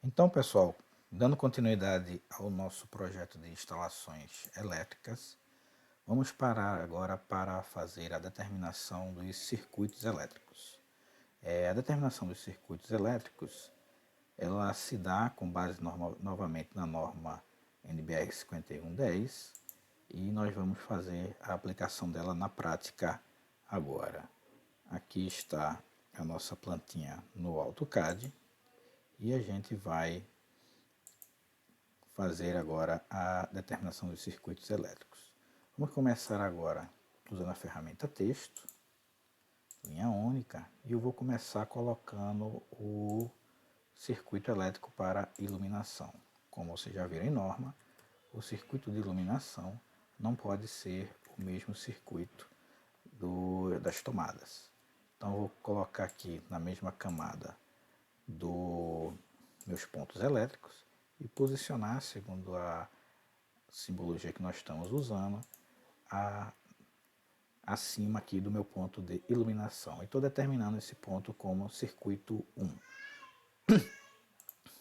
Então, pessoal, dando continuidade ao nosso projeto de instalações elétricas, vamos parar agora para fazer a determinação dos circuitos elétricos. A determinação dos circuitos elétricos, ela se dá com base novamente na norma NBR 5110 e nós vamos fazer a aplicação dela na prática agora. Aqui está a nossa plantinha no AutoCAD e a gente vai fazer agora a determinação dos circuitos elétricos. Vamos começar agora usando a ferramenta texto, linha única, e eu vou começar colocando o circuito elétrico para iluminação. Como vocês já viram em norma, o circuito de iluminação não pode ser o mesmo circuito das tomadas. Então eu vou colocar aqui na mesma camada dos meus pontos elétricos e posicionar, segundo a simbologia que nós estamos usando, acima aqui do meu ponto de iluminação. E estou determinando esse ponto como circuito 1.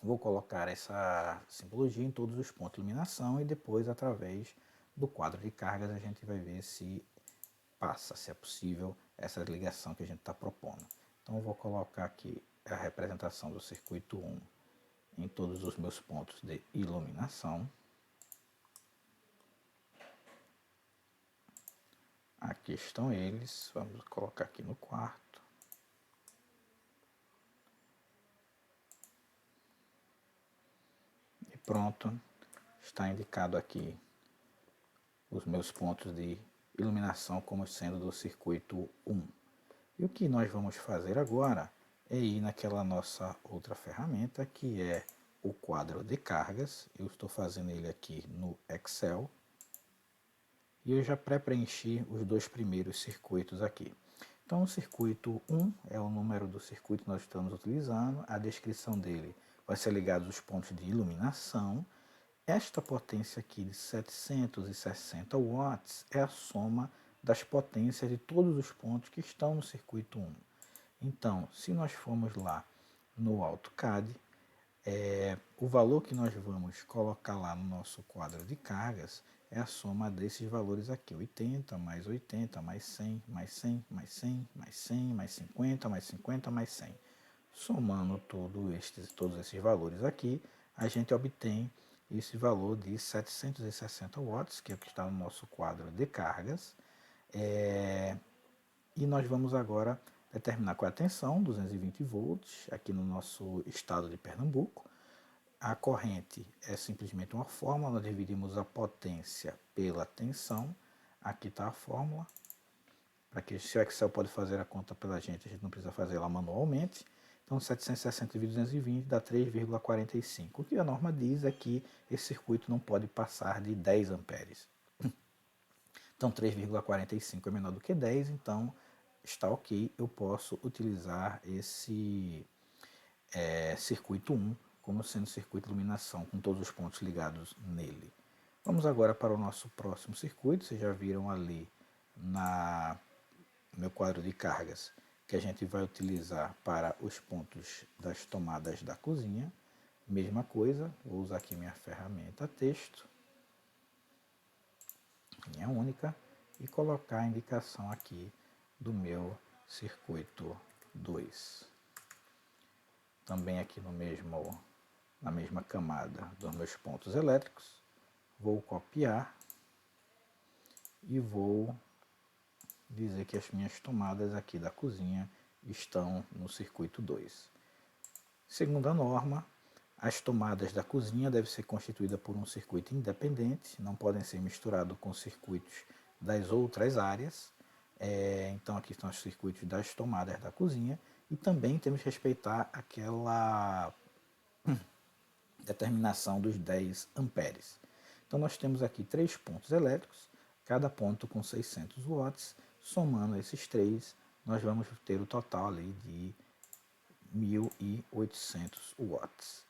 Vou colocar essa simbologia em todos os pontos de iluminação e depois, através do quadro de cargas, a gente vai ver se passa, se é possível essa ligação que a gente está propondo. Então eu vou colocar aqui a representação do circuito 1 em todos os meus pontos de iluminação. Aqui estão eles, vamos colocar aqui no quarto. E pronto, está indicado aqui os meus pontos de iluminação como sendo do circuito 1. E o que nós vamos fazer agora é ir naquela nossa outra ferramenta, que é o quadro de cargas. Eu estou fazendo ele aqui no Excel. E eu já pré-preenchi os dois primeiros circuitos aqui. Então o circuito 1 é o número do circuito que nós estamos utilizando, a descrição dele vai ser ligado aos pontos de iluminação. Esta potência aqui de 760 watts é a soma das potências de todos os pontos que estão no circuito 1. Então, se nós formos lá no AutoCAD, o valor que nós vamos colocar lá no nosso quadro de cargas é a soma desses valores aqui, 80 mais 80 mais 100 mais 100 mais 100 mais 100 mais 50 mais 50 mais 100. Somando todos esses valores aqui, a gente obtém esse valor de 760 watts, que é o que está no nosso quadro de cargas. E nós vamos agora determinar qual é a tensão, 220 volts, aqui no nosso estado de Pernambuco. A corrente é simplesmente uma fórmula, nós dividimos a potência pela tensão. Aqui está a fórmula, para que se o Excel pode fazer a conta pela gente não precisa fazer ela manualmente. Então 760 dividido 220 dá 3,45. O que a norma diz é que esse circuito não pode passar de 10 amperes. Então 3,45 é menor do que 10, então está ok, eu posso utilizar esse circuito 1 como sendo circuito de iluminação, com todos os pontos ligados nele. Vamos agora para o nosso próximo circuito. Vocês já viram ali no meu quadro de cargas que a gente vai utilizar para os pontos das tomadas da cozinha. Mesma coisa, vou usar aqui minha ferramenta texto, linha única, e colocar a indicação aqui do meu circuito 2. Também aqui na mesma camada dos meus pontos elétricos, vou copiar e vou dizer que as minhas tomadas aqui da cozinha estão no circuito 2. Segundo a norma, as tomadas da cozinha devem ser constituídas por um circuito independente, não podem ser misturados com circuitos das outras áreas. Então aqui estão os circuitos das tomadas da cozinha e também temos que respeitar aquela determinação dos 10 amperes. Então nós temos aqui 3 pontos elétricos, cada ponto com 600 watts. Somando esses 3, nós vamos ter o total ali de 1.800 watts.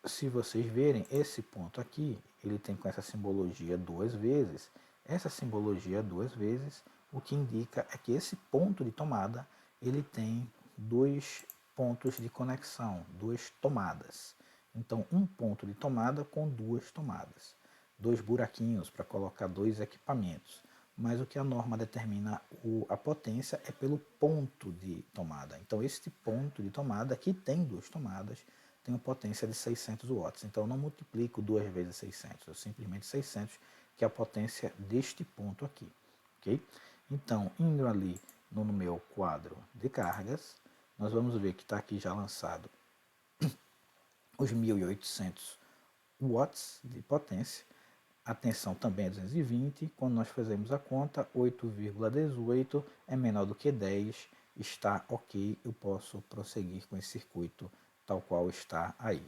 Se vocês verem, esse ponto aqui, ele tem com essa simbologia duas vezes. Essa simbologia duas vezes, o que indica é que esse ponto de tomada, ele tem dois pontos de conexão, duas tomadas. Então, um ponto de tomada com duas tomadas. Dois buraquinhos para colocar dois equipamentos. Mas o que a norma determina a potência é pelo ponto de tomada. Então, este ponto de tomada, que tem duas tomadas, tem uma potência de 600 watts. Então, eu não multiplico 2 vezes 600, eu simplesmente 600, que é a potência deste ponto aqui. Ok? Então, indo ali no meu quadro de cargas, nós vamos ver que está aqui já lançado os 1800 watts de potência. A tensão também é 220. Quando nós fazemos a conta, 8,18 é menor do que 10. Está ok, eu posso prosseguir com esse circuito tal qual está aí.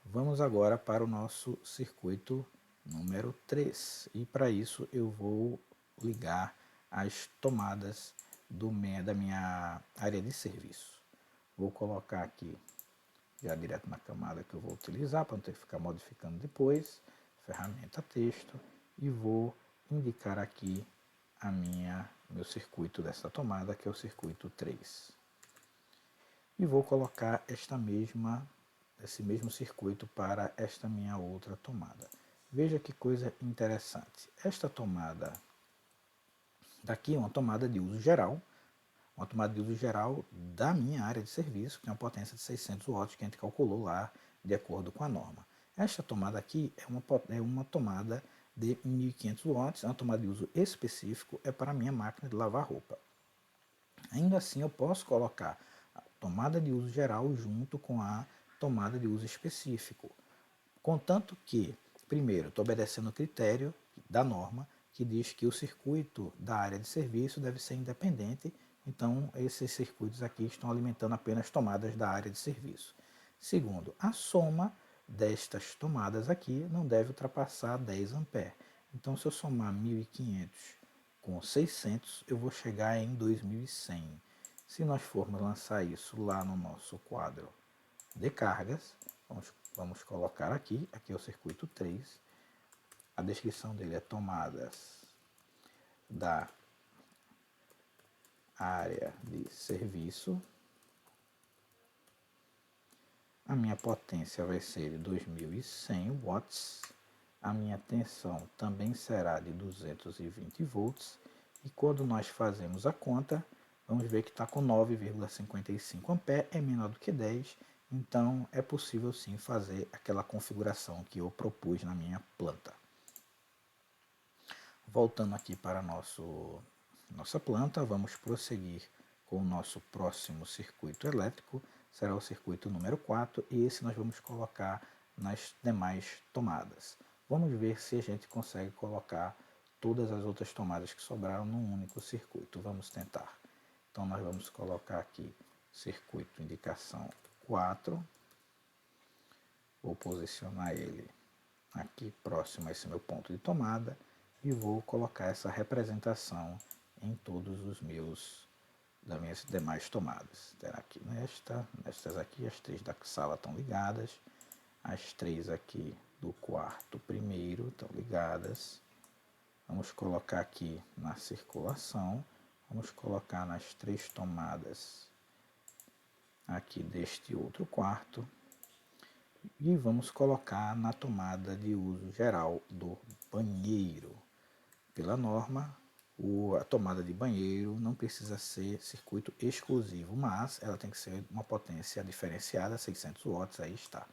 Vamos agora para o nosso circuito número 3. E para isso eu vou ligar as tomadas da minha área de serviço. Vou colocar aqui já direto na camada que eu vou utilizar para não ter que ficar modificando depois. Ferramenta texto. E vou indicar aqui meu circuito dessa tomada, que é o circuito 3. E vou colocar esse mesmo circuito para esta minha outra tomada. Veja que coisa interessante. Esta tomada daqui é uma tomada de uso geral, da minha área de serviço, que tem uma potência de 600 watts, que a gente calculou lá de acordo com a norma. Esta tomada aqui é uma tomada de 1500 watts, é uma tomada de uso específico, é para a minha máquina de lavar roupa. Ainda assim, eu posso colocar a tomada de uso geral junto com a tomada de uso específico. Contanto que, primeiro, estou obedecendo o critério da norma, que diz que o circuito da área de serviço deve ser independente. Então, esses circuitos aqui estão alimentando apenas tomadas da área de serviço. Segundo, a soma destas tomadas aqui não deve ultrapassar 10 amperes. Então, se eu somar 1500 com 600, eu vou chegar em 2100. Se nós formos lançar isso lá no nosso quadro de cargas, vamos colocar aqui é o circuito 3. A descrição dele é tomadas da área de serviço. A minha potência vai ser de 2100 watts. A minha tensão também será de 220 volts. E quando nós fazemos a conta, vamos ver que está com 9,55 amperes, é menor do que 10. Então é possível sim fazer aquela configuração que eu propus na minha planta. Voltando aqui para nossa planta, vamos prosseguir com o nosso próximo circuito elétrico, será o circuito número 4, e esse nós vamos colocar nas demais tomadas. Vamos ver se a gente consegue colocar todas as outras tomadas que sobraram num único circuito. Vamos tentar. Então nós vamos colocar aqui circuito indicação 4. Vou posicionar ele aqui próximo a esse meu ponto de tomada e vou colocar essa representação em todos das minhas demais tomadas. Terá aqui nestas aqui, as 3 da sala estão ligadas, as 3 aqui do quarto primeiro estão ligadas. Vamos colocar aqui na circulação, vamos colocar nas 3 tomadas aqui deste outro quarto e vamos colocar na tomada de uso geral do banheiro. Pela norma, a tomada de banheiro não precisa ser circuito exclusivo, mas ela tem que ser uma potência diferenciada, 600 watts, aí está.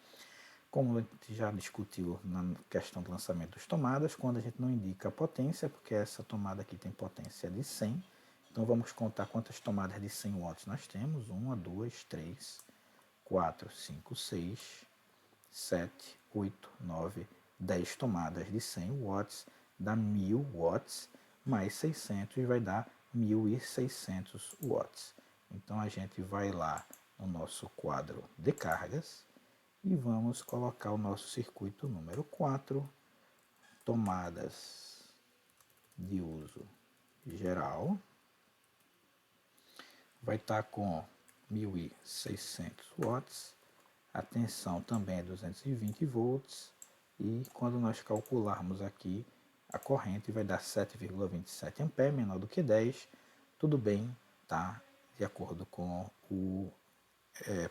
Como a gente já discutiu na questão do lançamento das tomadas, quando a gente não indica a potência, porque essa tomada aqui tem potência de 100, então vamos contar quantas tomadas de 100 watts nós temos. 1, 2, 3, 4, 5, 6, 7, 8, 9, 10 tomadas de 100 watts, dá 1000 watts, mais 600 vai dar 1600 watts. Então a gente vai lá no nosso quadro de cargas e vamos colocar o nosso circuito número 4, tomadas de uso geral. Vai estar com 1600 watts, a tensão também é 220 volts e quando nós calcularmos aqui a corrente vai dar 7,27 amperes, menor do que 10, tudo bem, tá? De acordo com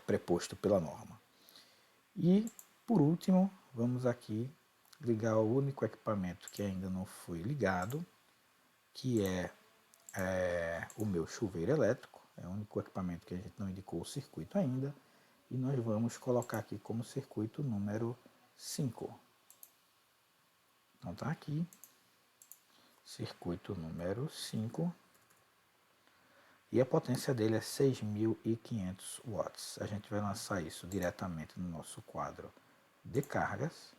preposto pela norma. E, por último, vamos aqui ligar o único equipamento que ainda não foi ligado, que é o meu chuveiro elétrico. É o único equipamento que a gente não indicou o circuito ainda. E nós vamos colocar aqui como circuito número 5. Então está aqui, circuito número 5. E a potência dele é 6.500 watts. A gente vai lançar isso diretamente no nosso quadro de cargas.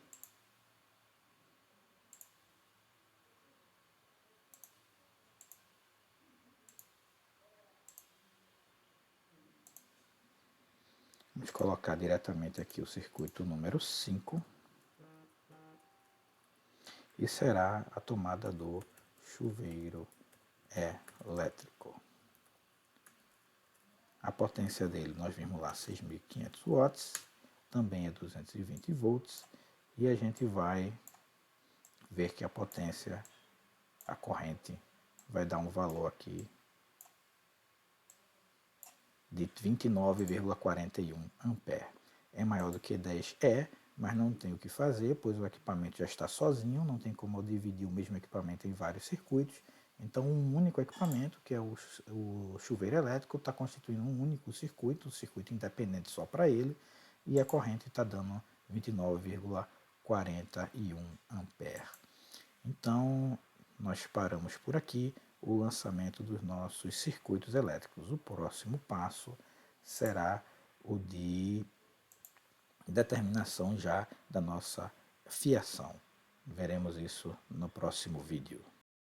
Vamos colocar diretamente aqui o circuito número 5. E será a tomada do chuveiro elétrico. A potência dele, nós vimos lá, 6.500 watts, também é 220 volts, e a gente vai ver que a potência, a corrente, vai dar um valor aqui de 29,41 ampere. É maior do que 10? Mas não tem o que fazer, pois o equipamento já está sozinho, não tem como eu dividir o mesmo equipamento em vários circuitos. Então, um único equipamento, que é o chuveiro elétrico, está constituindo um único circuito, um circuito independente só para ele, e a corrente está dando 29,41 ampere. Então, nós paramos por aqui o lançamento dos nossos circuitos elétricos. O próximo passo será o de determinação já da nossa fiação. Veremos isso no próximo vídeo.